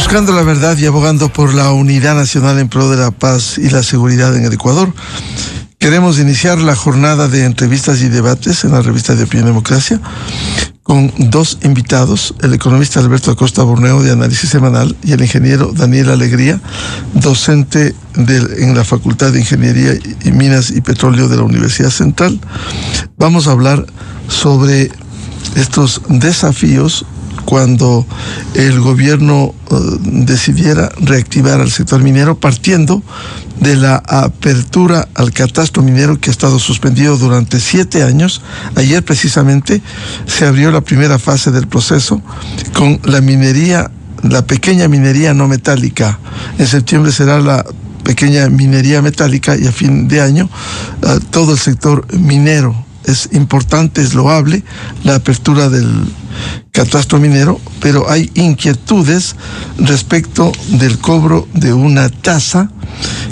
Buscando la verdad y abogando por la unidad nacional en pro de la paz y la seguridad en el Ecuador, queremos iniciar la jornada de entrevistas y debates en la revista de Opinión Democracia con dos invitados, el economista Alberto Acosta Borneo de Análisis Semanal y el ingeniero Daniel Alegría, docente en la Facultad de Ingeniería y Minas y Petróleo de la Universidad Central. Vamos a hablar sobre estos desafíos cuando el gobierno decidiera reactivar al sector minero, partiendo de la apertura al catastro minero que ha estado suspendido durante 7 años. Ayer precisamente se abrió la primera fase del proceso con la minería, la pequeña minería no metálica. En septiembre será la pequeña minería metálica y a fin de año todo el sector minero. Es importante, es loable la apertura del catastro minero, pero hay inquietudes respecto del cobro de una tasa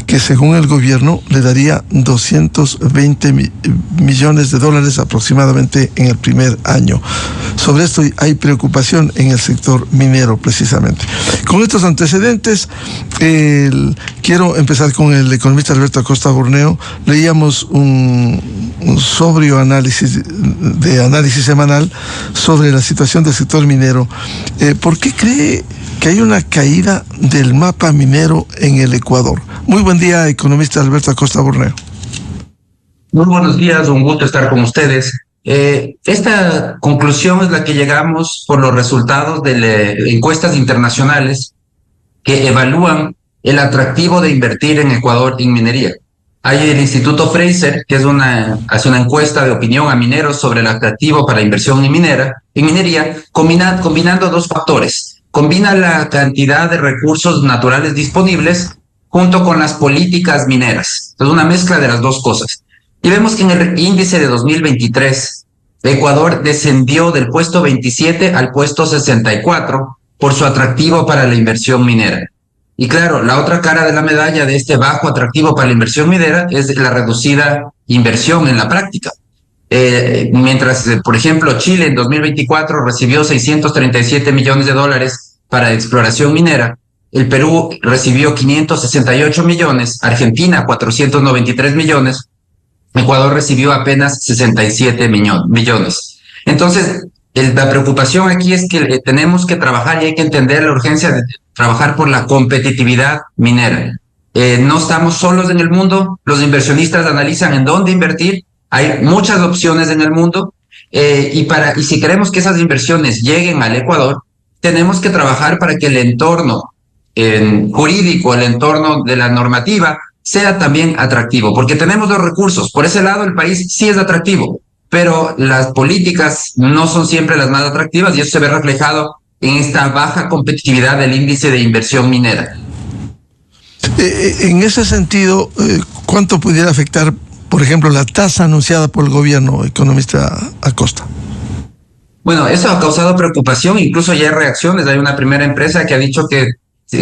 que según el gobierno le daría 220 millones de dólares aproximadamente en el primer año. Sobre esto hay preocupación en el sector minero precisamente. Con estos antecedentes, quiero empezar con el economista Alberto Acosta Borneo. Leíamos un sobrio análisis semanal sobre la situación del sector minero. ¿Por qué cree que hay una caída del mapa minero en el Ecuador? Muy buen día, economista Alberto Acosta Borneo. Muy buenos días, un gusto estar con ustedes. Esta conclusión es la que llegamos por los resultados de encuestas internacionales que evalúan el atractivo de invertir en Ecuador en minería. Hay el Instituto Fraser, que hace una encuesta de opinión a mineros sobre el atractivo para inversión en minería, combinando dos factores. Combina la cantidad de recursos naturales disponibles junto con las políticas mineras. Entonces, una mezcla de las dos cosas. Y vemos que en el índice de 2023, Ecuador descendió del puesto 27 al puesto 64 por su atractivo para la inversión minera. Y claro, la otra cara de la medalla de este bajo atractivo para la inversión minera es la reducida inversión en la práctica. Mientras, por ejemplo, Chile en 2024 recibió 637 millones de dólares para exploración minera, el Perú recibió 568 millones, Argentina 493 millones, Ecuador recibió apenas 67 millones. Entonces, la preocupación aquí es que tenemos que trabajar y hay que entender la urgencia de trabajar por la competitividad minera. No estamos solos en el mundo, los inversionistas analizan en dónde invertir, hay muchas opciones en el mundo y si queremos que esas inversiones lleguen al Ecuador, tenemos que trabajar para que el entorno jurídico, el entorno de la normativa sea también atractivo, porque tenemos los recursos. Por ese lado el país sí es atractivo, pero las políticas no son siempre las más atractivas y eso se ve reflejado en esta baja competitividad del índice de inversión minera. En ese sentido, ¿cuánto pudiera afectar, por ejemplo, la tasa anunciada por el gobierno, economista Acosta? Bueno, eso ha causado preocupación, incluso ya hay reacciones. Hay una primera empresa que ha dicho que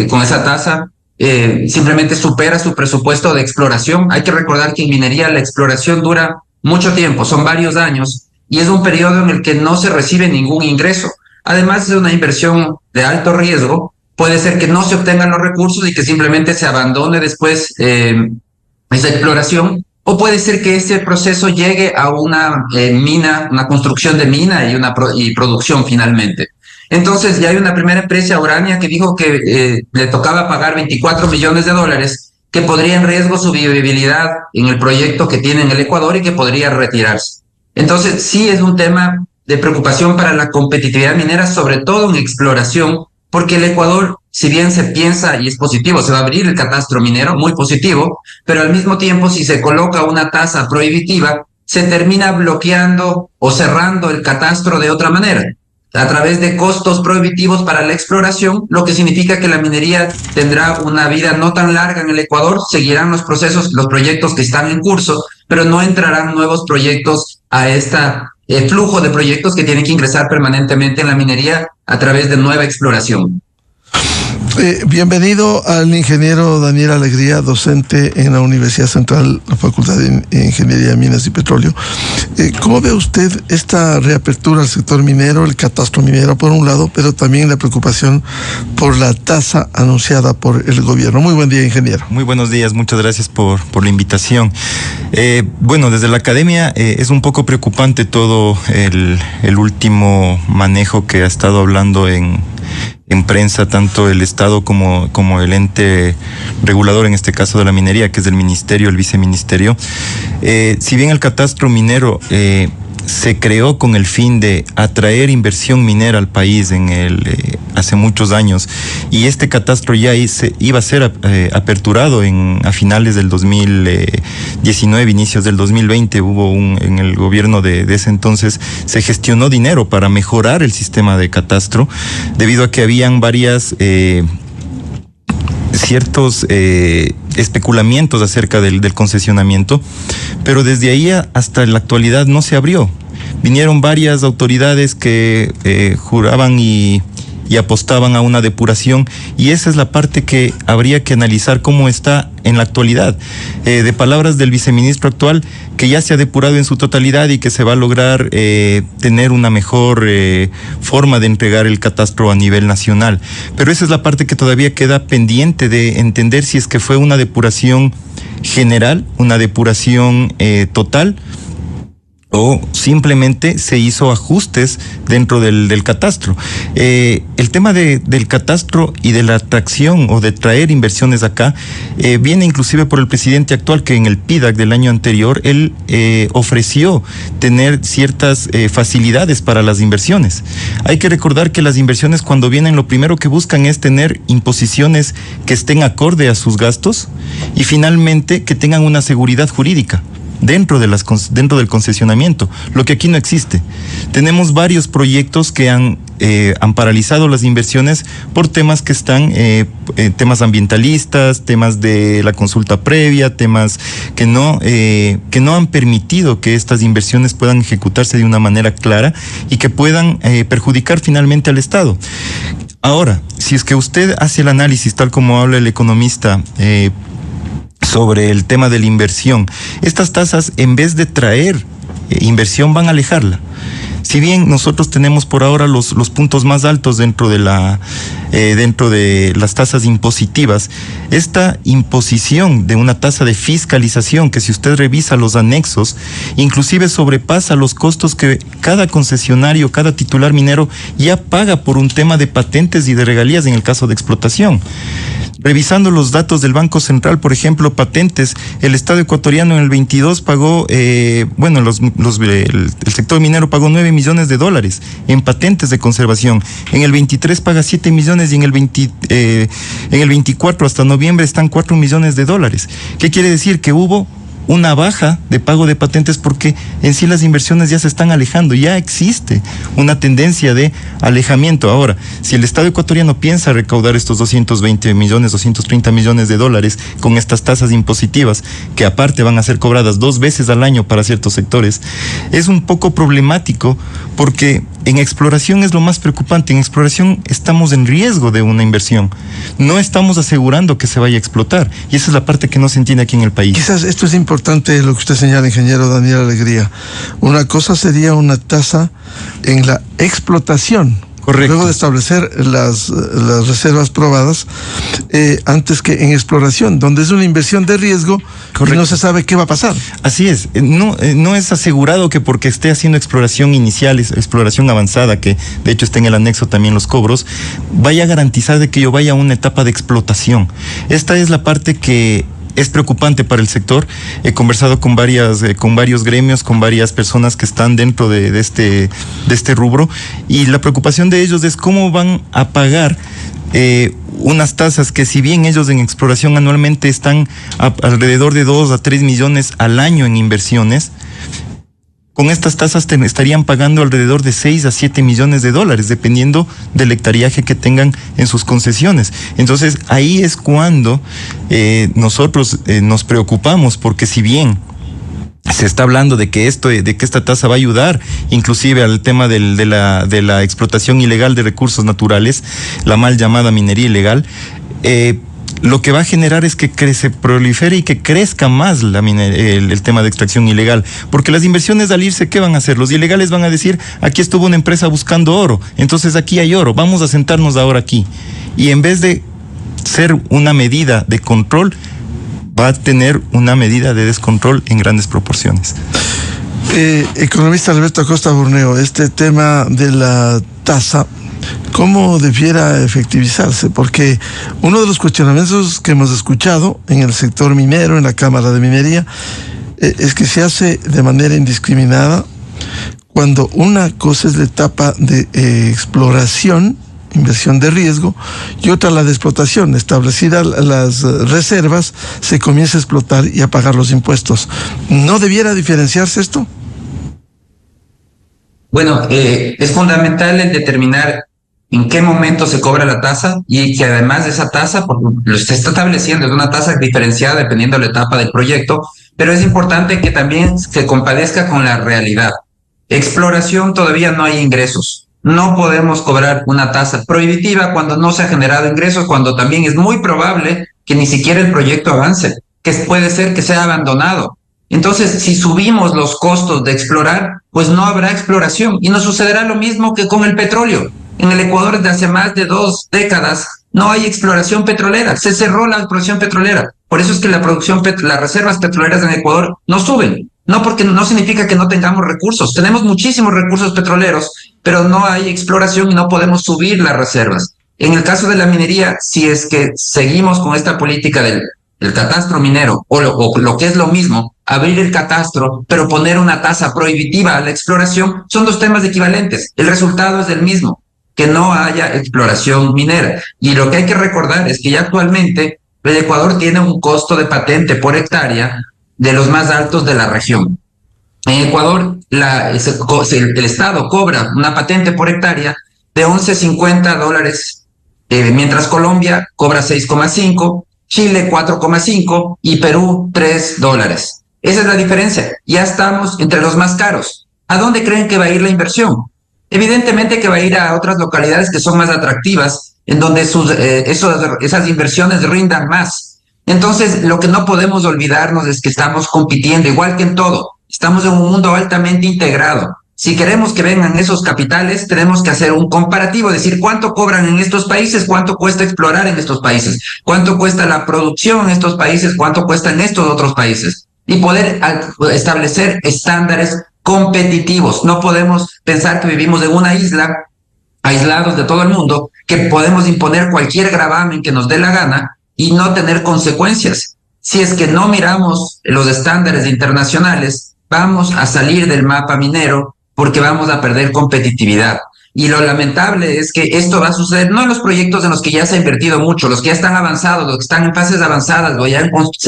con esa tasa simplemente supera su presupuesto de exploración. Hay que recordar que en minería la exploración dura mucho tiempo, son varios años, y es un periodo en el que no se recibe ningún ingreso. Además, es una inversión de alto riesgo. Puede ser que no se obtengan los recursos y que simplemente se abandone después esa exploración, o puede ser que este proceso llegue a una mina, una construcción de mina y producción finalmente. Entonces, ya hay una primera empresa, Urania, que dijo que le tocaba pagar 24 millones de dólares, que podría en riesgo su viabilidad en el proyecto que tiene en el Ecuador y que podría retirarse. Entonces, sí es un tema de preocupación para la competitividad minera, sobre todo en exploración, porque el Ecuador, si bien se piensa y es positivo, se va a abrir el catastro minero, muy positivo, pero al mismo tiempo, si se coloca una tasa prohibitiva, se termina bloqueando o cerrando el catastro de otra manera, a través de costos prohibitivos para la exploración, lo que significa que la minería tendrá una vida no tan larga en el Ecuador, seguirán los proyectos que están en curso, pero no entrarán nuevos proyectos a flujo de proyectos que tienen que ingresar permanentemente en la minería a través de nueva exploración. Bienvenido al ingeniero Daniel Alegría, docente en la Universidad Central, la Facultad de Ingeniería, Minas y Petróleo. ¿Cómo ve usted esta reapertura al sector minero, el catastro minero por un lado, pero también la preocupación por la tasa anunciada por el gobierno? Muy buen día, ingeniero. Muy buenos días, muchas gracias por la invitación. Bueno, desde la academia es un poco preocupante todo el último manejo que ha estado hablando en prensa, tanto el Estado como el ente regulador, en este caso de la minería, que es el ministerio, el viceministerio. Si bien el catastro minero se creó con el fin de atraer inversión minera al país hace muchos años, y este catastro ya iba a ser aperturado a finales del 2019, inicios del 2020, en el gobierno de ese entonces, se gestionó dinero para mejorar el sistema de catastro, debido a que habían varias ciertos especulamientos acerca del concesionamiento, pero desde ahí hasta la actualidad no se abrió. Vinieron varias autoridades que juraban y apostaban a una depuración, y esa es la parte que habría que analizar cómo está en la actualidad. De palabras del viceministro actual, que ya se ha depurado en su totalidad y que se va a lograr tener una mejor forma de entregar el catastro a nivel nacional. Pero esa es la parte que todavía queda pendiente de entender si es que fue una depuración general, una depuración total, o simplemente se hizo ajustes dentro del catastro. El tema del catastro y de la atracción o de traer inversiones acá viene inclusive por el presidente actual, que en el PIDAC del año anterior él ofreció tener ciertas facilidades para las inversiones. Hay que recordar que las inversiones, cuando vienen, lo primero que buscan es tener imposiciones que estén acorde a sus gastos, y finalmente que tengan una seguridad jurídica dentro del concesionamiento, lo que aquí no existe. Tenemos varios proyectos que han paralizado las inversiones por temas que están, temas ambientalistas, temas de la consulta previa, temas que no han permitido que estas inversiones puedan ejecutarse de una manera clara y que puedan perjudicar finalmente al Estado. Ahora, si es que usted hace el análisis tal como habla el economista, sobre el tema de la inversión, estas tasas, en vez de traer inversión, van a alejarla. Si bien nosotros tenemos por ahora los puntos más altos dentro de las tasas impositivas, esta imposición de una tasa de fiscalización, que si usted revisa los anexos, inclusive sobrepasa los costos que cada concesionario, cada titular minero ya paga por un tema de patentes y de regalías en el caso de explotación. Revisando los datos del Banco Central, por ejemplo, patentes, el Estado ecuatoriano en el 22 pagó, el sector minero pagó $9 millones en patentes de conservación. En el 23 paga 7 millones y en el 24 hasta noviembre están $4 millones. ¿Qué quiere decir? Que hubo una baja de pago de patentes porque en sí las inversiones ya se están alejando, ya existe una tendencia de alejamiento. Ahora, si el Estado ecuatoriano piensa recaudar estos 220 millones, $230 millones con estas tasas impositivas, que aparte van a ser cobradas 2 veces al año para ciertos sectores, es un poco problemático, porque en exploración es lo más preocupante. En exploración estamos en riesgo de una inversión, no estamos asegurando que se vaya a explotar, y esa es la parte que no se entiende aquí en el país. Quizás esto es importante lo que usted señala, ingeniero Daniel Alegría. Una cosa sería una tasa en la explotación, correcto, luego de establecer las reservas probadas, antes que en exploración, donde es una inversión de riesgo, correcto, y no se sabe qué va a pasar. Así es, no es asegurado que porque esté haciendo exploración inicial, exploración avanzada, que de hecho está en el anexo también los cobros, vaya a garantizar de que yo vaya a una etapa de explotación. Esta es la parte que es preocupante para el sector. He conversado con varios gremios, con varias personas que están dentro de este rubro, y la preocupación de ellos es cómo van a pagar unas tasas que, si bien ellos en exploración anualmente están alrededor de 2 a 3 millones al año en inversiones, con estas tasas estarían pagando alrededor de 6 a 7 millones de dólares, dependiendo del hectareaje que tengan en sus concesiones. Entonces, ahí es cuando nosotros nos preocupamos, porque si bien se está hablando de que esta tasa va a ayudar inclusive al tema de la explotación ilegal de recursos naturales, la mal llamada minería ilegal. Lo que va a generar es que se prolifere y que crezca más el tema de extracción ilegal, porque las inversiones al irse, ¿qué van a hacer? Los ilegales van a decir, aquí estuvo una empresa buscando oro, entonces aquí hay oro, vamos a sentarnos ahora aquí. Y en vez de ser una medida de control, va a tener una medida de descontrol en grandes proporciones. Economista Alberto Acosta Burneo, este tema de la tasa, ¿cómo debiera efectivizarse? Porque uno de los cuestionamientos que hemos escuchado en el sector minero, en la Cámara de Minería, es que se hace de manera indiscriminada cuando una cosa es la etapa de exploración, inversión de riesgo, y otra la de explotación. Establecidas las reservas, se comienza a explotar y a pagar los impuestos. ¿No debiera diferenciarse esto? Bueno, es fundamental el determinar en qué momento se cobra la tasa y que además de esa tasa, porque lo se está estableciendo, es una tasa diferenciada dependiendo de la etapa del proyecto, pero es importante que también se compadezca con la realidad. Exploración, todavía no hay ingresos. No podemos cobrar una tasa prohibitiva cuando no se ha generado ingresos, cuando también es muy probable que ni siquiera el proyecto avance, que puede ser que sea abandonado. Entonces, si subimos los costos de explorar, pues no habrá exploración y nos sucederá lo mismo que con el petróleo. En el Ecuador desde hace más de 2 décadas no hay exploración petrolera, se cerró la exploración petrolera. Por eso es que las reservas petroleras en Ecuador no suben. No, porque no significa que no tengamos recursos. Tenemos muchísimos recursos petroleros, pero no hay exploración y no podemos subir las reservas. En el caso de la minería, si es que seguimos con esta política del catastro minero, o lo que es lo mismo, abrir el catastro, pero poner una tasa prohibitiva a la exploración, son 2 temas equivalentes. El resultado es el mismo, que no haya exploración minera. Y lo que hay que recordar es que ya actualmente el Ecuador tiene un costo de patente por hectárea de los más altos de la región. En Ecuador, el Estado cobra una patente por hectárea de $11.50, mientras Colombia cobra 6,5, Chile 4,5 y Perú $3. Esa es la diferencia. Ya estamos entre los más caros. ¿A dónde creen que va a ir la inversión? Evidentemente que va a ir a otras localidades que son más atractivas, en donde esas inversiones rindan más. Entonces, lo que no podemos olvidarnos es que estamos compitiendo, igual que en todo. Estamos en un mundo altamente integrado. Si queremos que vengan esos capitales, tenemos que hacer un comparativo, decir cuánto cobran en estos países, cuánto cuesta explorar en estos países, cuánto cuesta la producción en estos países, cuánto cuesta en estos otros países, y poder establecer estándares competitivos. No podemos pensar que vivimos en una isla, aislados de todo el mundo, que podemos imponer cualquier gravamen que nos dé la gana y no tener consecuencias. Si es que no miramos los estándares internacionales, vamos a salir del mapa minero porque vamos a perder competitividad. Y lo lamentable es que esto va a suceder no en los proyectos en los que ya se ha invertido mucho, los que ya están avanzados, los que están en fases avanzadas o ya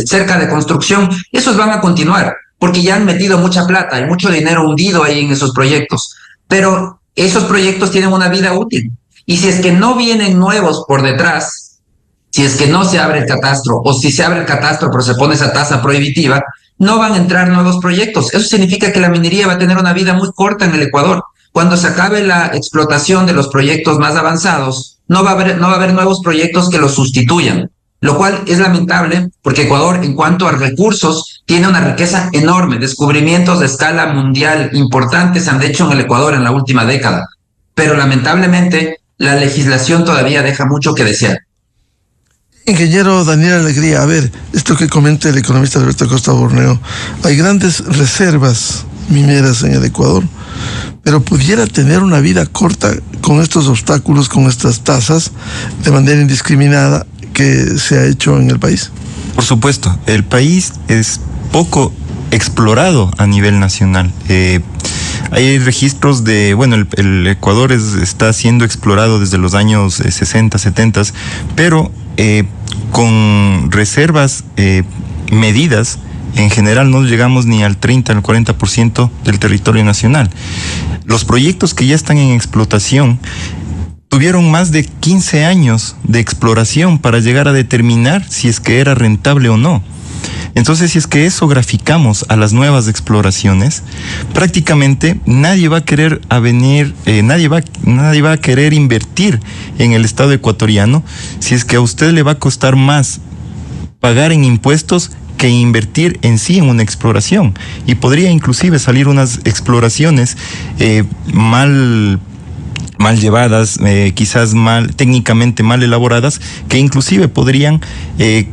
cerca de construcción, esos van a continuar porque ya han metido mucha plata, hay mucho dinero hundido ahí en esos proyectos. Pero esos proyectos tienen una vida útil. Y si es que no vienen nuevos por detrás, si es que no se abre el catastro, o si se abre el catastro pero se pone esa tasa prohibitiva, no van a entrar nuevos proyectos. Eso significa que la minería va a tener una vida muy corta en el Ecuador. Cuando se acabe la explotación de los proyectos más avanzados, no va a haber nuevos proyectos que los sustituyan, lo cual es lamentable porque Ecuador, en cuanto a recursos, tiene una riqueza enorme. Descubrimientos de escala mundial importantes se han hecho en el Ecuador en la última década, pero lamentablemente la legislación todavía deja mucho que desear. Ingeniero Daniel Alegría, a ver, esto que comenta el economista Alberto Acosta Burneo, hay grandes reservas mineras en el Ecuador, pero pudiera tener una vida corta con estos obstáculos, con estas tasas, de manera indiscriminada que se ha hecho en el país. Por supuesto, el país es poco explorado a nivel nacional. Hay registros de, bueno, el Ecuador está siendo explorado desde los años 60, 70, pero con reservas medidas, en general no llegamos ni al 30, al 40% del territorio nacional. Los proyectos que ya están en explotación tuvieron más de 15 años de exploración para llegar a determinar si es que era rentable o no. Entonces, si es que eso graficamos a las nuevas exploraciones, prácticamente nadie va a querer nadie va a querer invertir en el Estado ecuatoriano si es que a usted le va a costar más pagar en impuestos que invertir en sí en una exploración. Y podría inclusive salir unas exploraciones mal llevadas, quizás técnicamente mal elaboradas, que inclusive podrían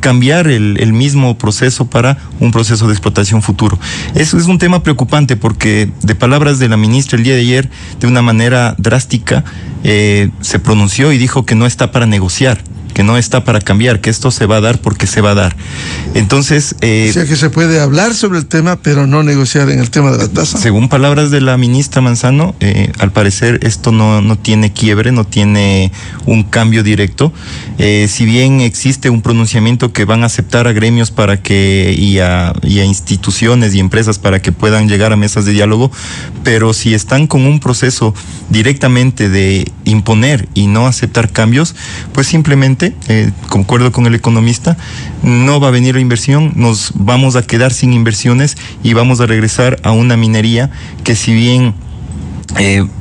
cambiar el mismo proceso para un proceso de explotación futuro. Eso es un tema preocupante porque, de palabras de la ministra el día de ayer, de una manera drástica, se pronunció y dijo que no está para negociar, que no está para cambiar, que esto se va a dar porque se va a dar. Entonces... o sea que se puede hablar sobre el tema, pero no negociar en el tema de la tasa. Según palabras de la ministra Manzano, al parecer esto no tiene quiebre, no tiene un cambio directo. Si bien existe un pronunciamiento que van a aceptar a gremios para que y a instituciones y empresas para que puedan llegar a mesas de diálogo, pero si están con un proceso directamente de imponer y no aceptar cambios, pues simplemente, concuerdo con el economista, no va a venir la inversión, nos vamos a quedar sin inversiones y vamos a regresar a una minería que, si bien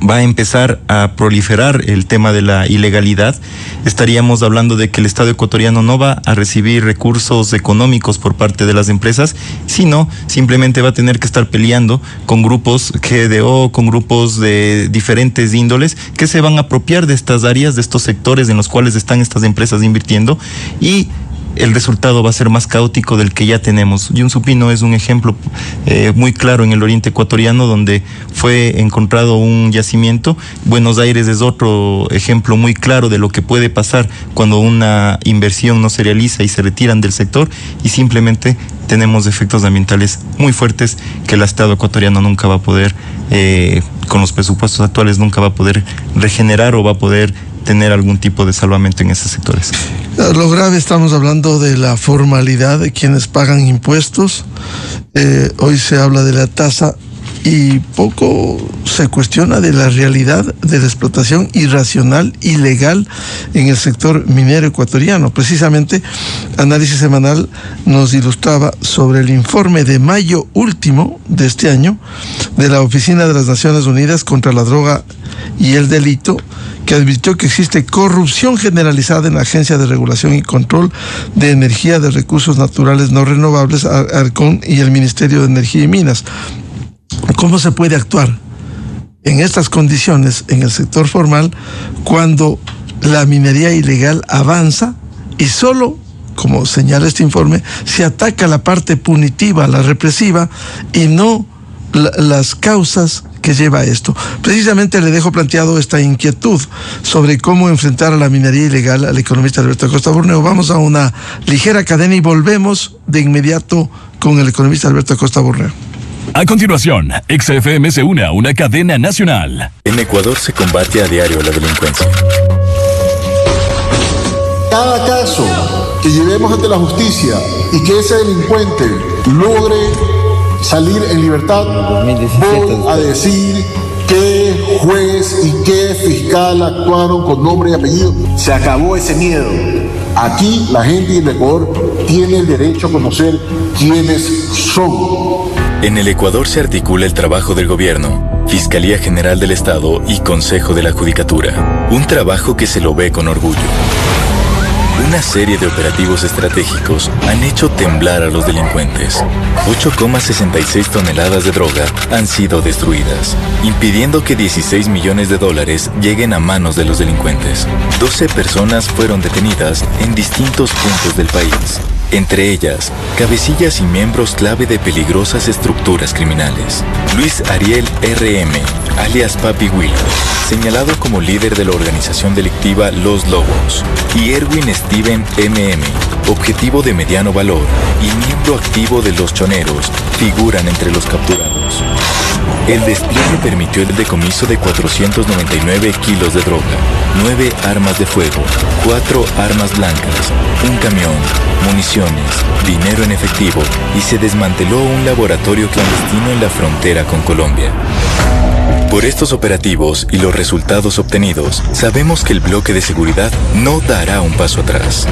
va a empezar a proliferar el tema de la ilegalidad, estaríamos hablando de que el Estado ecuatoriano no va a recibir recursos económicos por parte de las empresas, sino simplemente va a tener que estar peleando con grupos GDO, con grupos de diferentes índoles que se van a apropiar de estas áreas, de estos sectores en los cuales están estas empresas invirtiendo, y el resultado va a ser más caótico del que ya tenemos. Yunzupino es un ejemplo muy claro en el oriente ecuatoriano, donde fue encontrado un yacimiento. Buenos Aires es otro ejemplo muy claro de lo que puede pasar cuando una inversión no se realiza y se retiran del sector, y simplemente tenemos efectos ambientales muy fuertes que el Estado ecuatoriano nunca va a poder, con los presupuestos actuales, nunca va a poder regenerar o va a poder tener algún tipo de salvamento en esos sectores. Lo grave, estamos hablando de la formalidad de quienes pagan impuestos. Hoy se habla de la tasa y poco se cuestiona de la realidad de la explotación irracional, ilegal en el sector minero ecuatoriano. Precisamente, Análisis Semanal nos ilustraba sobre el informe de mayo último de este año de la Oficina de las Naciones Unidas contra la Droga y el Delito, que advirtió que existe corrupción generalizada en la Agencia de Regulación y Control de Energía de Recursos Naturales No Renovables, ARCON, y el Ministerio de Energía y Minas. ¿Cómo se puede actuar en estas condiciones en el sector formal cuando la minería ilegal avanza y solo, como señala este informe, se ataca la parte punitiva, la represiva, y no las causas que lleva a esto? Precisamente le dejo planteado esta inquietud sobre cómo enfrentar a la minería ilegal al economista Alberto Acosta Borneo. Vamos a una ligera cadena y volvemos de inmediato con el economista Alberto Acosta Borneo. A continuación, XFM se une a una cadena nacional. En Ecuador se combate a diario la delincuencia. Cada caso que llevemos ante la justicia y que ese delincuente logre salir en libertad, voy a decir qué juez y qué fiscal actuaron con nombre y apellido. Se acabó ese miedo. Aquí la gente del Ecuador tiene el derecho a conocer quiénes son. En el Ecuador se articula el trabajo del gobierno, Fiscalía General del Estado y Consejo de la Judicatura. Un trabajo que se lo ve con orgullo. Una serie de operativos estratégicos han hecho temblar a los delincuentes. 8,66 toneladas de droga han sido destruidas, impidiendo que 16 millones de dólares lleguen a manos de los delincuentes. 12 personas fueron detenidas en distintos puntos del país. Entre ellas, cabecillas y miembros clave de peligrosas estructuras criminales. Luis Ariel R.M., alias Papi Huila, señalado como líder de la organización delictiva Los Lobos, y Erwin Steven M.M., objetivo de mediano valor y miembro activo de Los Choneros, figuran entre los capturados. El despliegue permitió el decomiso de 499 kilos de droga, 9 armas de fuego, 4 armas blancas, un camión, municiones, dinero en efectivo, y se desmanteló un laboratorio clandestino en la frontera con Colombia. Por estos operativos y los resultados obtenidos, sabemos que el bloque de seguridad no dará un paso atrás.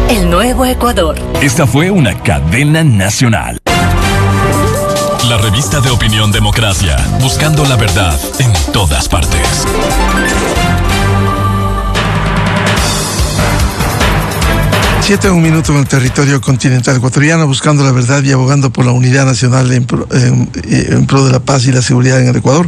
el nuevo Ecuador. Esta fue una cadena nacional. La revista de opinión Democracia, buscando la verdad en todas partes. 7 un minuto en el territorio continental ecuatoriano, buscando la verdad y abogando por la unidad nacional en pro de la paz y la seguridad en el Ecuador.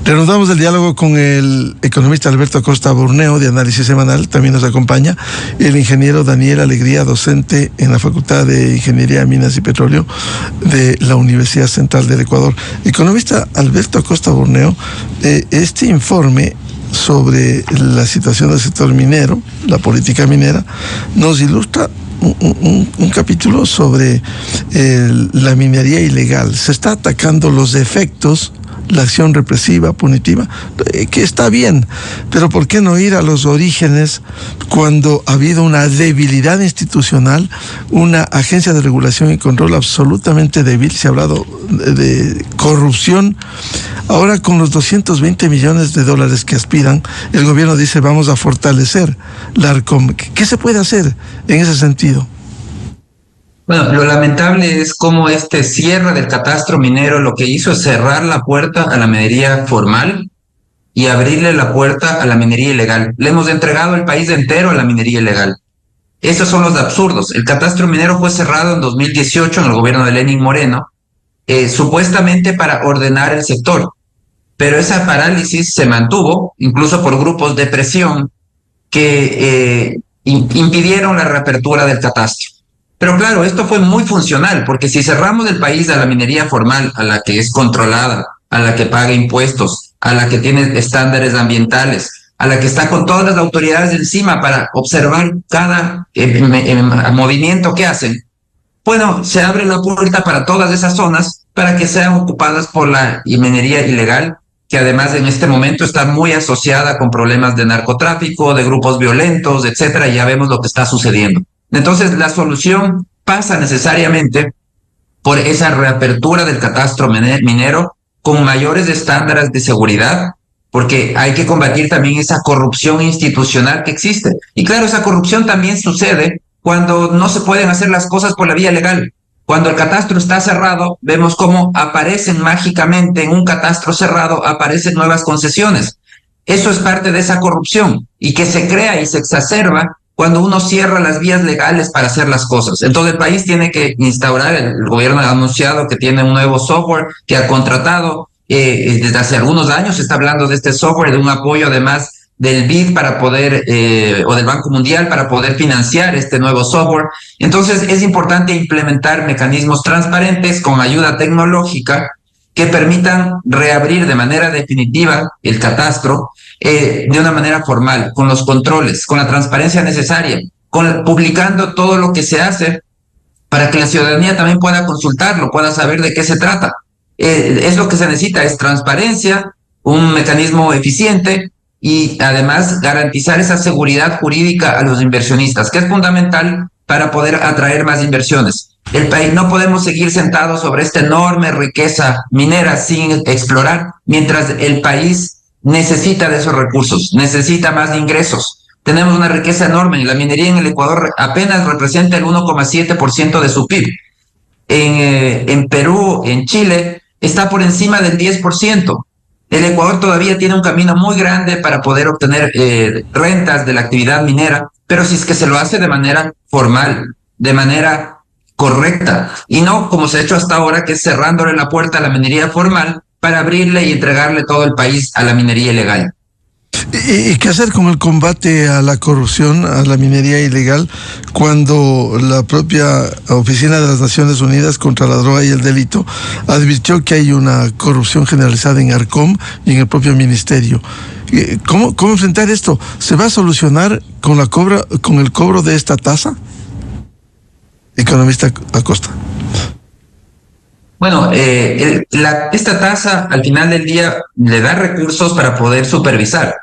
Reanudamos el diálogo con el economista Alberto Acosta Borneo, de Análisis Semanal. También nos acompaña el ingeniero Daniel Alegría, docente en la Facultad de Ingeniería, Minas y Petróleo de la Universidad Central del Ecuador. Economista Alberto Acosta Borneo, este informe sobre la situación del sector minero, la política minera, nos ilustra un capítulo sobre la minería ilegal. Se está atacando los efectos, la acción represiva, punitiva, que está bien, pero ¿por qué no ir a los orígenes cuando ha habido una debilidad institucional, una agencia de regulación y control absolutamente débil? Se ha hablado de corrupción. Ahora, con los 220 millones de dólares que aspiran, el gobierno dice vamos a fortalecer la ARCOM. ¿Qué se puede hacer en ese sentido? Bueno, lo lamentable es cómo este cierre del catastro minero lo que hizo es cerrar la puerta a la minería formal y abrirle la puerta a la minería ilegal. Le hemos entregado el país entero a la minería ilegal. Esos son los absurdos. El catastro minero fue cerrado en 2018 en el gobierno de Lenín Moreno, supuestamente para ordenar el sector. Pero esa parálisis se mantuvo, incluso por grupos de presión que impidieron la reapertura del catastro. Pero claro, esto fue muy funcional, porque si cerramos el país a la minería formal, a la que es controlada, a la que paga impuestos, a la que tiene estándares ambientales, a la que está con todas las autoridades encima para observar cada movimiento que hacen, bueno, se abre la puerta para todas esas zonas para que sean ocupadas por la minería ilegal, que además en este momento está muy asociada con problemas de narcotráfico, de grupos violentos, etcétera, y ya vemos lo que está sucediendo. Entonces, la solución pasa necesariamente por esa reapertura del catastro minero con mayores estándares de seguridad, porque hay que combatir también esa corrupción institucional que existe. Y claro, esa corrupción también sucede cuando no se pueden hacer las cosas por la vía legal. Cuando el catastro está cerrado, vemos cómo aparecen mágicamente en un catastro cerrado, aparecen nuevas concesiones. Eso es parte de esa corrupción y que se crea y se exacerba cuando uno cierra las vías legales para hacer las cosas. Entonces el país tiene que instaurar, el gobierno ha anunciado que tiene un nuevo software que ha contratado desde hace algunos años. Se está hablando de este software, de un apoyo además del BID para poder, o del Banco Mundial para poder financiar este nuevo software. Entonces es importante implementar mecanismos transparentes con ayuda tecnológica que permitan reabrir de manera definitiva el catastro de una manera formal, con los controles, con la transparencia necesaria, publicando todo lo que se hace para que la ciudadanía también pueda consultarlo, pueda saber de qué se trata. Es lo que se necesita, es transparencia, un mecanismo eficiente y además garantizar esa seguridad jurídica a los inversionistas, que es fundamental para poder atraer más inversiones. El país, no podemos seguir sentados sobre esta enorme riqueza minera sin explorar, mientras el país necesita de esos recursos, necesita más ingresos. Tenemos una riqueza enorme. La minería en el Ecuador apenas representa el 1,7% de su PIB. En Perú, en Chile, está por encima del 10%. El Ecuador todavía tiene un camino muy grande para poder obtener rentas de la actividad minera, pero si es que se lo hace de manera formal, de manera correcta, y no como se ha hecho hasta ahora, que es cerrándole la puerta a la minería formal para abrirle y entregarle todo el país a la minería ilegal. ¿Y qué hacer con el combate a la corrupción, a la minería ilegal, cuando la propia Oficina de las Naciones Unidas contra la Droga y el Delito advirtió que hay una corrupción generalizada en ARCOM y en el propio ministerio? ¿Cómo enfrentar esto? ¿Se va a solucionar con el cobro de esta tasa? Economista Acosta. Bueno, esta tasa al final del día le da recursos para poder supervisar.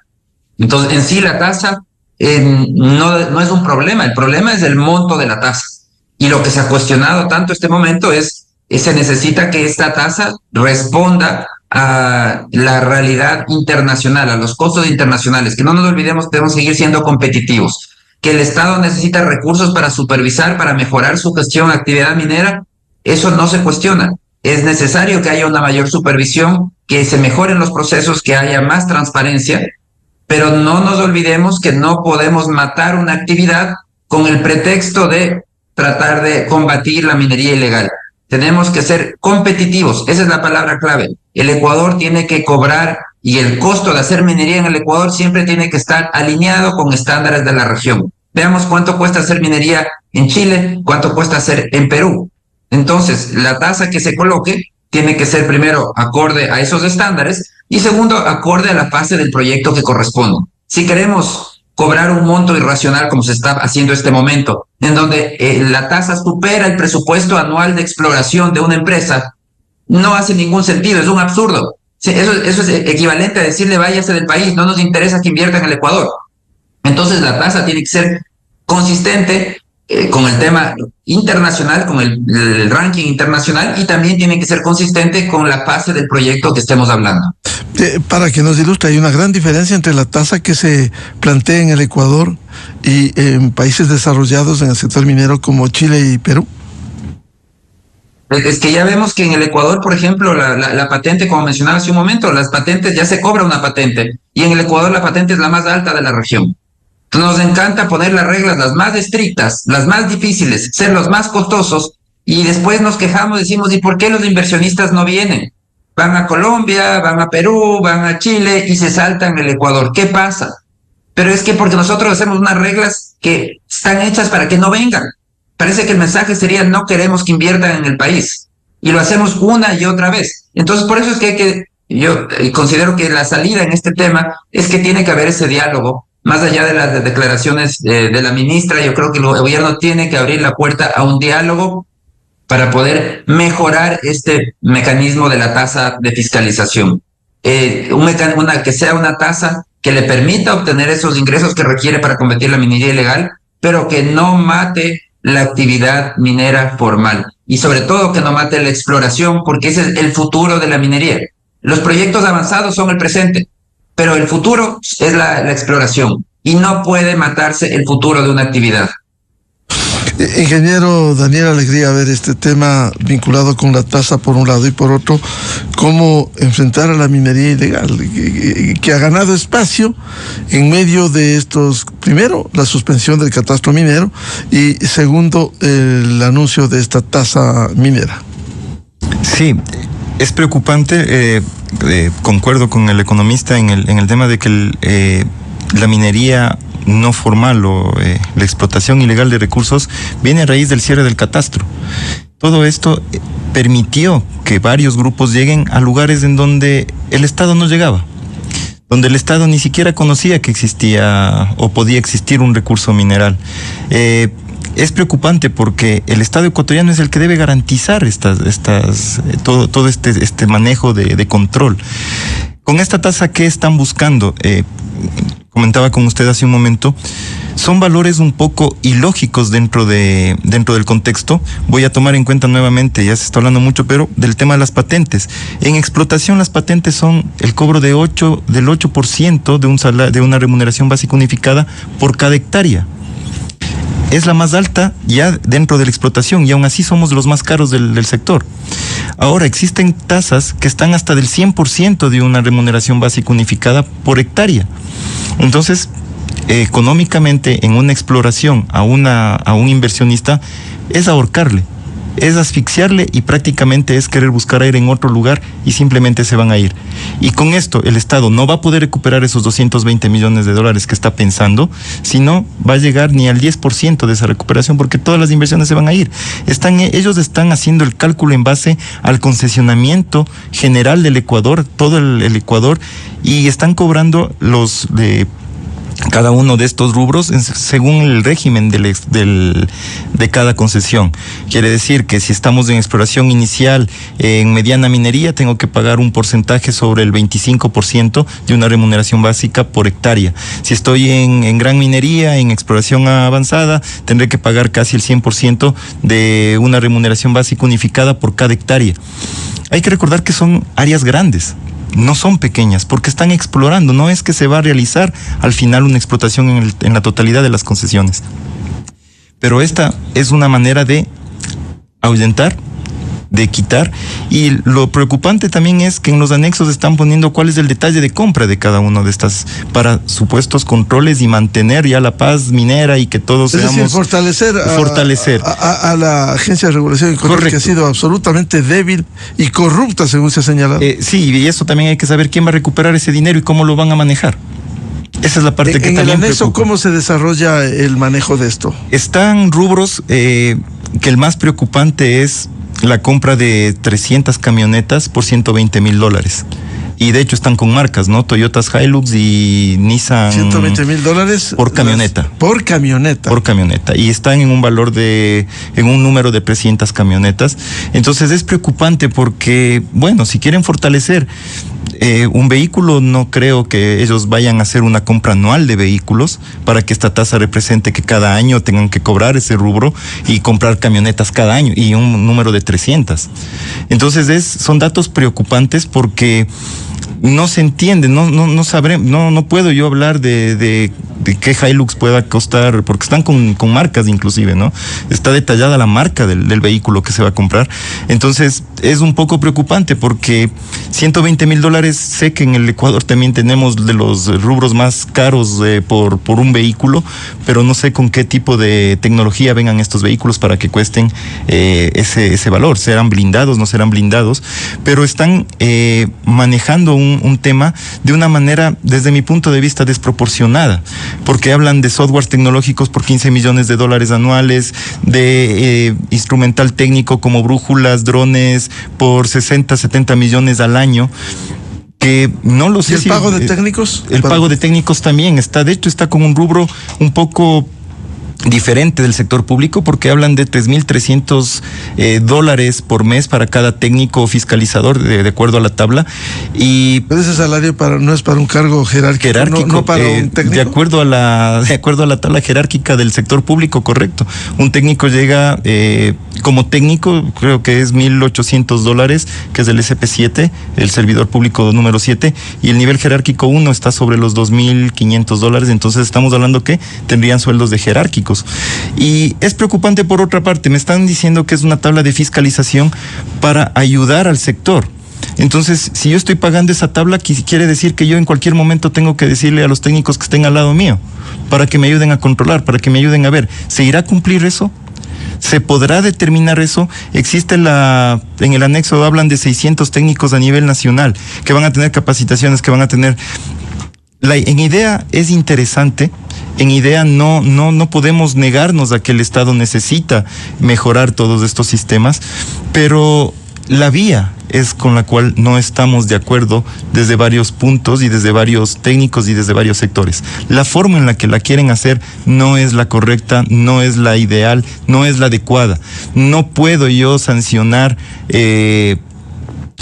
Entonces, en sí la tasa no es un problema. El problema es el monto de la tasa. Y lo que se ha cuestionado tanto este momento es se necesita que esta tasa responda a la realidad internacional, a los costos internacionales, que no nos olvidemos que debemos seguir siendo competitivos. que el Estado necesita recursos para supervisar, para mejorar su gestión de actividad minera, eso no se cuestiona. Es necesario que haya una mayor supervisión, que se mejoren los procesos, que haya más transparencia, pero no nos olvidemos que no podemos matar una actividad con el pretexto de tratar de combatir la minería ilegal. Tenemos que ser competitivos, esa es la palabra clave. El Ecuador tiene que cobrar y el costo de hacer minería en el Ecuador siempre tiene que estar alineado con estándares de la región. Veamos cuánto cuesta hacer minería en Chile, cuánto cuesta hacer en Perú. Entonces, la tasa que se coloque tiene que ser primero acorde a esos estándares y segundo, acorde a la fase del proyecto que corresponde. Si queremos cobrar un monto irracional como se está haciendo en este momento, en donde la tasa supera el presupuesto anual de exploración de una empresa, no hace ningún sentido, es un absurdo. Eso es equivalente a decirle váyase del país, no nos interesa que invierta en el Ecuador. Entonces la tasa tiene que ser consistente con el tema internacional, con el ranking internacional, y también tiene que ser consistente con la fase del proyecto que estemos hablando. Para que nos ilustre, hay una gran diferencia entre la tasa que se plantea en el Ecuador y en países desarrollados en el sector minero como Chile y Perú. Es que ya vemos que en el Ecuador, por ejemplo, la patente, como mencionaba hace un momento, las patentes, ya se cobra una patente, y en el Ecuador la patente es la más alta de la región. Nos encanta poner las reglas las más estrictas, las más difíciles, ser los más costosos, y después nos quejamos, decimos, ¿y por qué los inversionistas no vienen? Van a Colombia, van a Perú, van a Chile y se saltan el Ecuador. ¿Qué pasa? Pero es que porque nosotros hacemos unas reglas que están hechas para que no vengan. Parece que el mensaje sería no queremos que inviertan en el país, y lo hacemos una y otra vez. Entonces, por eso es que yo considero que la salida en este tema es que tiene que haber ese diálogo. Más allá de las declaraciones de la ministra, yo creo que el gobierno tiene que abrir la puerta a un diálogo para poder mejorar este mecanismo de la tasa de fiscalización. Que sea una tasa que le permita obtener esos ingresos que requiere para combatir la minería ilegal, pero que no mate la actividad minera formal. Y sobre todo que no mate la exploración, porque ese es el futuro de la minería. Los proyectos avanzados son el presente, pero el futuro es la exploración, y no puede matarse el futuro de una actividad. Ingeniero Daniel Alegría, a ver, este tema vinculado con la tasa por un lado y por otro, cómo enfrentar a la minería ilegal, que ha ganado espacio en medio de estos, primero, la suspensión del catastro minero, y segundo, el anuncio de esta tasa minera. Sí, es preocupante, concuerdo con el economista en el tema de que la minería no formal o la explotación ilegal de recursos viene a raíz del cierre del catastro. Todo esto permitió que varios grupos lleguen a lugares en donde el Estado no llegaba, donde el Estado ni siquiera conocía que existía o podía existir un recurso mineral. Es preocupante porque el Estado ecuatoriano es el que debe garantizar todo este manejo de control. Con esta tasa, ¿qué están buscando? Comentaba con usted hace un momento, son valores un poco ilógicos dentro del contexto. Voy a tomar en cuenta nuevamente, ya se está hablando mucho, pero del tema de las patentes. En explotación, las patentes son el cobro del 8% de una remuneración básica unificada por cada hectárea. Es la más alta ya dentro de la explotación, y aún así somos los más caros del sector. Ahora, existen tasas que están hasta del 100% de una remuneración básica unificada por hectárea. Entonces, económicamente, en una exploración a un inversionista, es ahorcarle, es asfixiarle, y prácticamente es querer buscar aire en otro lugar, y simplemente se van a ir. Y con esto el Estado no va a poder recuperar esos 220 millones de dólares que está pensando, sino va a llegar ni al 10% de esa recuperación, porque todas las inversiones se van a ir. Ellos están haciendo el cálculo en base al concesionamiento general del Ecuador, todo el Ecuador, y están cobrando los de cada uno de estos rubros según el régimen de cada concesión. Quiere decir que si estamos en exploración inicial, en mediana minería, tengo que pagar un porcentaje sobre el 25% de una remuneración básica por hectárea. Si estoy en gran minería, en exploración avanzada, tendré que pagar casi el 100% de una remuneración básica unificada por cada hectárea. Hay que recordar que son áreas grandes. no son pequeñas, porque están explorando, no es que se va a realizar al final una explotación en la totalidad de las concesiones. Pero esta es una manera de ahuyentar, de quitar, y lo preocupante también es que en los anexos están poniendo cuál es el detalle de compra de cada uno de estas para supuestos controles y mantener ya la paz minera y que todos seamos... Es decir, fortalecer a la Agencia de Regulación y Control, que ha sido absolutamente débil y corrupta, según se ha señalado. Sí, y eso también hay que saber quién va a recuperar ese dinero y cómo lo van a manejar. Esa es la parte que también en el anexo, preocupa. ¿cómo se desarrolla el manejo de esto? Están rubros que el más preocupante es la compra de 300 camionetas por $120,000. Y de hecho están con marcas, ¿no? Toyotas Hilux y Nissan. $120,000 por camioneta. Por camioneta. Por camioneta. Y están en un número de 300 camionetas. Entonces es preocupante porque, bueno, si quieren fortalecer un vehículo, no creo que ellos vayan a hacer una compra anual de vehículos para que esta tasa represente que cada año tengan que cobrar ese rubro y comprar camionetas cada año y un número de 300. Entonces son datos preocupantes porque no se entiende, no sabremos, no puedo yo hablar de qué Hilux pueda costar, porque están con marcas inclusive, ¿no? Está detallada la marca del vehículo que se va a comprar. Entonces es un poco preocupante porque $120,000, sé que en el Ecuador también tenemos de los rubros más caros por un vehículo, pero no sé con qué tipo de tecnología vengan estos vehículos para que cuesten ese valor. ¿Serán blindados, no serán blindados? Pero están manejando un tema de una manera, desde mi punto de vista, desproporcionada, porque hablan de softwares tecnológicos por $15 millones anuales, de instrumental técnico como brújulas, drones, por 60, 70 millones al año, que no lo sé. ¿Y el pago de técnicos? El pago de técnicos también está, de hecho, está con un rubro un poco diferente del sector público, porque hablan de $3,300 por mes para cada técnico fiscalizador, de acuerdo a la tabla. Pero ese salario no es para un cargo jerárquico, no para un técnico. De acuerdo a la tabla jerárquica del sector público, correcto. Un técnico llega como técnico, creo que es $1,800, que es el SP7, el servidor público número 7, y el nivel jerárquico 1 está sobre los $2,500. Entonces estamos hablando que tendrían sueldos de jerárquicos. Y es preocupante por otra parte, me están diciendo que es una tabla de fiscalización para ayudar al sector. Entonces, si yo estoy pagando esa tabla, quiere decir que yo en cualquier momento tengo que decirle a los técnicos que estén al lado mío, para que me ayuden a controlar, para que me ayuden a ver. ¿Se irá a cumplir eso? ¿Se podrá determinar eso? Existe en el anexo hablan de 600 técnicos a nivel nacional, que van a tener capacitaciones, que van a tener... En idea es interesante. En idea no podemos negarnos a que el Estado necesita mejorar todos estos sistemas, pero la vía es con la cual no estamos de acuerdo desde varios puntos y desde varios técnicos y desde varios sectores. La forma en la que la quieren hacer no es la correcta, no es la ideal, no es la adecuada. No puedo yo sancionar...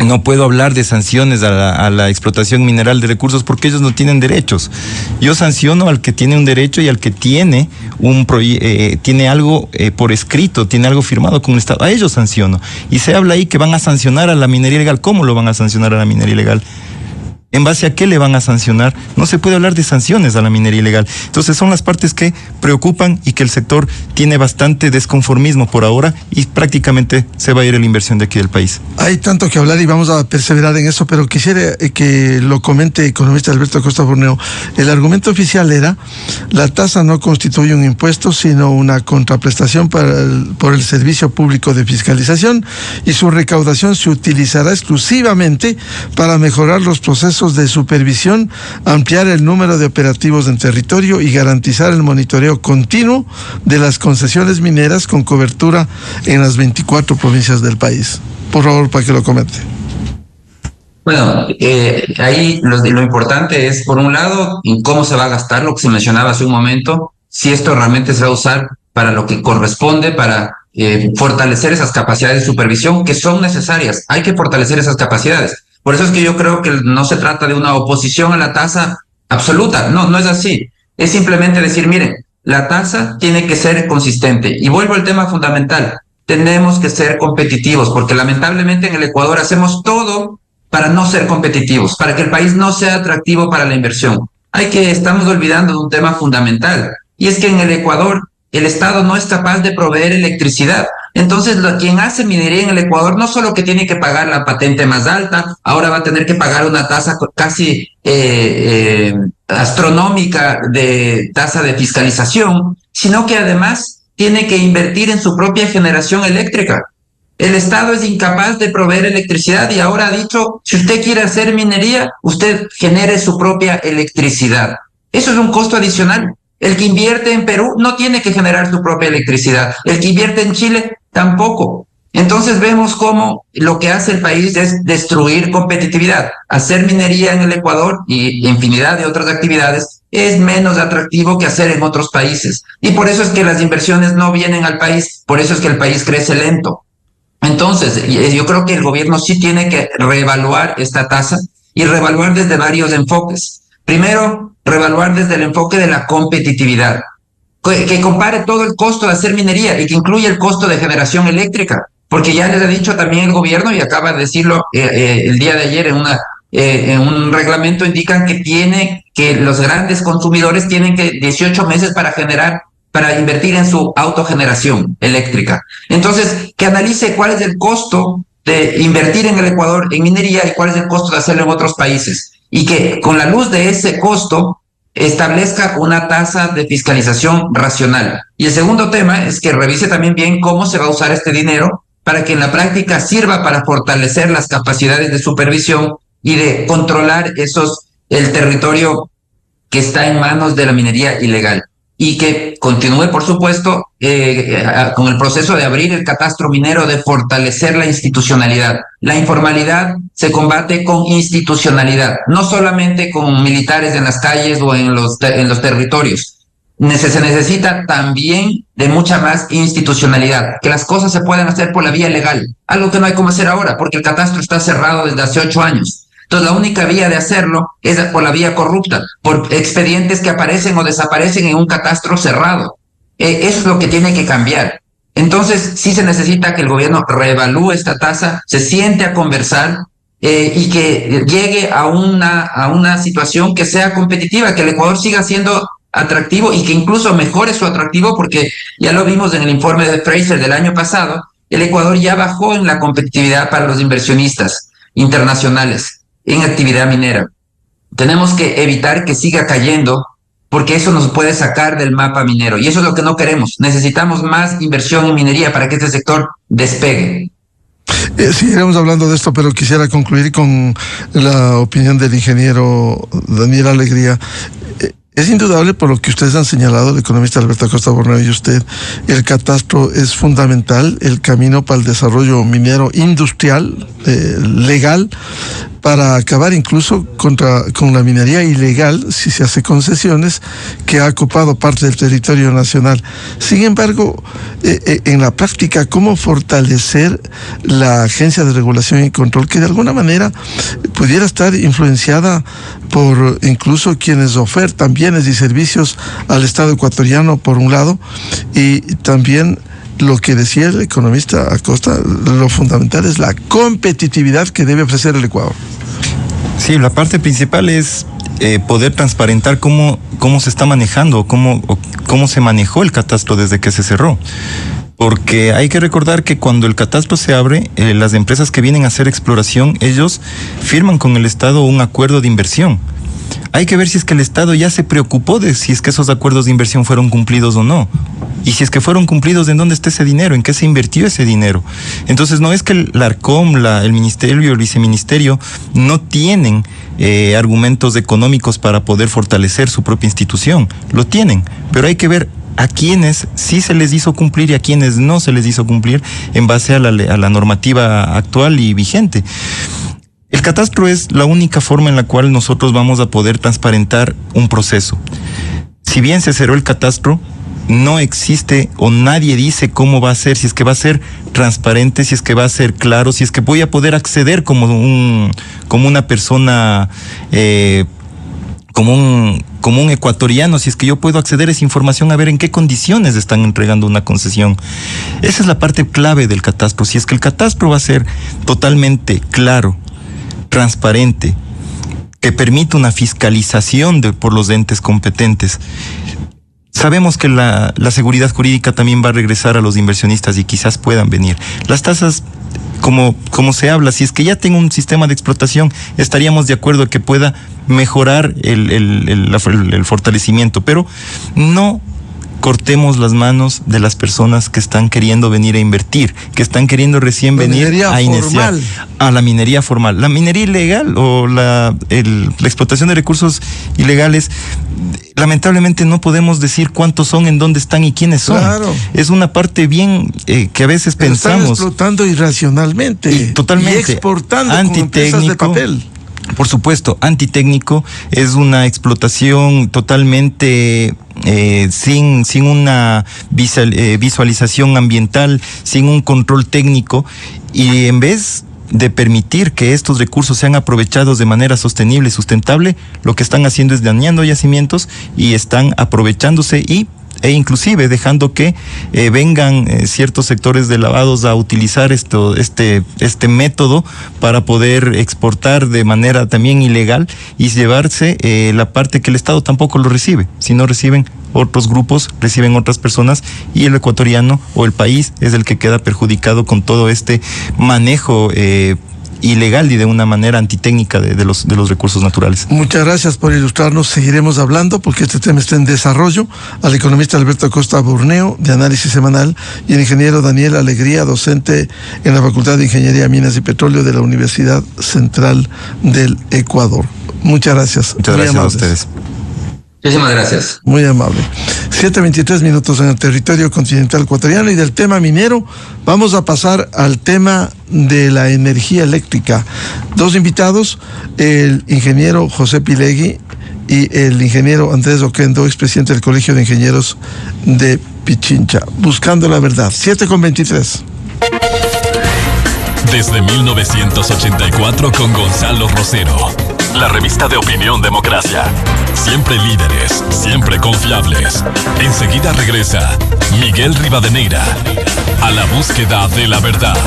No puedo hablar de sanciones a la explotación mineral de recursos porque ellos no tienen derechos. Yo sanciono al que tiene un derecho y al que tiene tiene algo por escrito, tiene algo firmado con el Estado. A ellos sanciono. Y se habla ahí que van a sancionar a la minería ilegal. ¿Cómo lo van a sancionar a la minería ilegal? ¿En base a qué le van a sancionar? No se puede hablar de sanciones a la minería ilegal. Entonces son las partes que preocupan y que el sector tiene bastante desconformismo por ahora y prácticamente se va a ir la inversión de aquí del país. Hay tanto que hablar y vamos a perseverar en eso, pero quisiera que lo comente economista Alberto Costa Borneo. El argumento oficial era: la tasa no constituye un impuesto, sino una contraprestación por el servicio público de fiscalización, y su recaudación se utilizará exclusivamente para mejorar los procesos de supervisión, ampliar el número de operativos en territorio y garantizar el monitoreo continuo de las concesiones mineras con cobertura en las 24 provincias del país. Por favor, para que lo comente. Bueno, ahí lo importante es, por un lado, en cómo se va a gastar, lo que se mencionaba hace un momento, si esto realmente se va a usar para lo que corresponde, para fortalecer esas capacidades de supervisión que son necesarias. Hay que fortalecer esas capacidades. Por eso es que yo creo que no se trata de una oposición a la tasa absoluta. No es así. Es simplemente decir, miren, la tasa tiene que ser consistente. Y vuelvo al tema fundamental. Tenemos que ser competitivos, porque lamentablemente en el Ecuador hacemos todo para no ser competitivos, para que el país no sea atractivo para la inversión. Estamos olvidando de un tema fundamental, y es que en el Ecuador el Estado no es capaz de proveer electricidad. Entonces, quien hace minería en el Ecuador no solo que tiene que pagar la patente más alta, ahora va a tener que pagar una tasa casi astronómica de tasa de fiscalización, sino que además tiene que invertir en su propia generación eléctrica. El Estado es incapaz de proveer electricidad y ahora ha dicho, si usted quiere hacer minería, usted genere su propia electricidad. Eso es un costo adicional. El que invierte en Perú no tiene que generar su propia electricidad. El que invierte en Chile tampoco. Entonces vemos cómo lo que hace el país es destruir competitividad. Hacer minería en el Ecuador y infinidad de otras actividades es menos atractivo que hacer en otros países. Y por eso es que las inversiones no vienen al país, por eso es que el país crece lento. Entonces, yo creo que el gobierno sí tiene que reevaluar esta tasa y reevaluar desde varios enfoques. Primero, reevaluar desde el enfoque de la competitividad, que compare todo el costo de hacer minería y que incluya el costo de generación eléctrica, porque ya les ha dicho también el gobierno, y acaba de decirlo el día de ayer en un reglamento, indican que los grandes consumidores tienen que 18 meses para invertir en su autogeneración eléctrica. Entonces, que analice cuál es el costo de invertir en el Ecuador en minería y cuál es el costo de hacerlo en otros países. Y que con la luz de ese costo establezca una tasa de fiscalización racional. Y el segundo tema es que revise también bien cómo se va a usar este dinero para que en la práctica sirva para fortalecer las capacidades de supervisión y de controlar el territorio que está en manos de la minería ilegal. Y que continúe, por supuesto, con el proceso de abrir el catastro minero, de fortalecer la institucionalidad. La informalidad se combate con institucionalidad, no solamente con militares en las calles o en los territorios. Se necesita también de mucha más institucionalidad, que las cosas se puedan hacer por la vía legal, algo que no hay cómo hacer ahora, porque el catastro está cerrado desde hace 8 años. Entonces, la única vía de hacerlo es por la vía corrupta, por expedientes que aparecen o desaparecen en un catastro cerrado. Eso es lo que tiene que cambiar. Entonces, sí se necesita que el gobierno reevalúe esta tasa, se siente a conversar y que llegue a una situación que sea competitiva, que el Ecuador siga siendo atractivo y que incluso mejore su atractivo, porque ya lo vimos en el informe de Fraser del año pasado, el Ecuador ya bajó en la competitividad para los inversionistas internacionales en actividad minera. Tenemos que evitar que siga cayendo, porque eso nos puede sacar del mapa minero, y eso es lo que no queremos. Necesitamos más inversión en minería para que este sector despegue. Seguiremos hablando de esto, pero quisiera concluir con la opinión del ingeniero Daniel Alegría. Es indudable, por lo que ustedes han señalado, el economista Alberto Acosta Borneo y usted, el catastro es fundamental, el camino para el desarrollo minero industrial, legal, para acabar incluso con la minería ilegal, si se hace concesiones, que ha ocupado parte del territorio nacional. Sin embargo, en la práctica, ¿cómo fortalecer la Agencia de Regulación y Control, que de alguna manera pudiera estar influenciada por incluso quienes ofertan bienes y servicios al Estado ecuatoriano, por un lado, y también lo que decía el economista Acosta, lo fundamental es la competitividad que debe ofrecer el Ecuador? Sí, la parte principal es poder transparentar cómo se está manejando, cómo se manejó el catastro desde que se cerró. Porque hay que recordar que cuando el catastro se abre, las empresas que vienen a hacer exploración, ellos firman con el Estado un acuerdo de inversión. Hay que ver si es que el Estado ya se preocupó de si es que esos acuerdos de inversión fueron cumplidos o no. Y si es que fueron cumplidos, ¿en dónde está ese dinero? ¿En qué se invirtió ese dinero? Entonces, no es que el ARCOM, el ministerio y el viceministerio no tienen argumentos económicos para poder fortalecer su propia institución. Lo tienen, pero hay que ver a quienes sí se les hizo cumplir y a quienes no se les hizo cumplir en base a la normativa actual y vigente. El catastro es la única forma en la cual nosotros vamos a poder transparentar un proceso. Si bien se cerró el catastro, no existe o nadie dice cómo va a ser, si es que va a ser transparente, si es que va a ser claro, si es que voy a poder acceder como una persona, como un ecuatoriano, si es que yo puedo acceder a esa información, a ver en qué condiciones están entregando una concesión. Esa es la parte clave del catastro. Si es que el catastro va a ser totalmente claro, transparente, que permita una fiscalización por los entes competentes. Sabemos que la seguridad jurídica también va a regresar a los inversionistas y quizás puedan venir. Las tasas, como se habla, si es que ya tengo un sistema de explotación, estaríamos de acuerdo que pueda mejorar el fortalecimiento, pero no cortemos las manos de las personas que están queriendo venir a invertir, que están queriendo recién venir a iniciar a la minería formal. La minería ilegal o la explotación de recursos ilegales, lamentablemente no podemos decir cuántos son, en dónde están y quiénes son. Claro. Es una parte bien que a veces pensamos. Están explotando irracionalmente. Totalmente. Y exportando con empresas de papel. Por supuesto, antitécnico, es una explotación totalmente sin una visualización ambiental, sin un control técnico, y en vez de permitir que estos recursos sean aprovechados de manera sostenible y sustentable, lo que están haciendo es dañando yacimientos y están aprovechándose e inclusive dejando que vengan ciertos sectores de lavados a utilizar este método para poder exportar de manera también ilegal y llevarse la parte que el Estado tampoco lo recibe. Si no reciben otros grupos, reciben otras personas, y el ecuatoriano o el país es el que queda perjudicado con todo este manejo ilegal y de una manera antitécnica de los recursos naturales. Muchas gracias por ilustrarnos. Seguiremos hablando porque este tema está en desarrollo. Al economista Alberto Acosta Burneo, de Análisis Semanal, y el ingeniero Daniel Alegría, docente en la Facultad de Ingeniería, Minas y Petróleo de la Universidad Central del Ecuador. Muchas gracias. Muchas gracias a ustedes. Muchísimas gracias. Muy amable. 7:23 en el territorio continental ecuatoriano, y del tema minero vamos a pasar al tema de la energía eléctrica. Dos invitados, el ingeniero José Pilegui y el ingeniero Andrés Oquendo, expresidente del Colegio de Ingenieros de Pichincha. Buscando la verdad. 7:23. Desde 1984 con Gonzalo Rosero. La revista de Opinión Democracia. Siempre líderes, siempre confiables. Enseguida regresa Miguel Rivadeneira a la búsqueda de la verdad.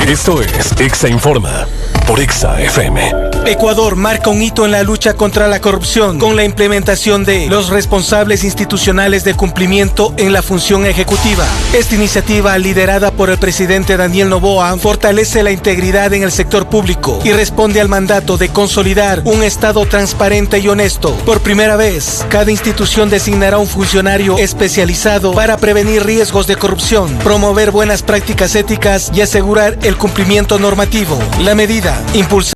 Esto es Exa Informa por Exa FM. Ecuador marca un hito en la lucha contra la corrupción con la implementación de los responsables institucionales de cumplimiento en la función ejecutiva. Esta iniciativa, liderada por el presidente Daniel Noboa, fortalece la integridad en el sector público y responde al mandato de consolidar un Estado transparente y honesto. Por primera vez, cada institución designará un funcionario especializado para prevenir riesgos de corrupción, promover buenas prácticas éticas y asegurar el cumplimiento normativo. La medida impulsa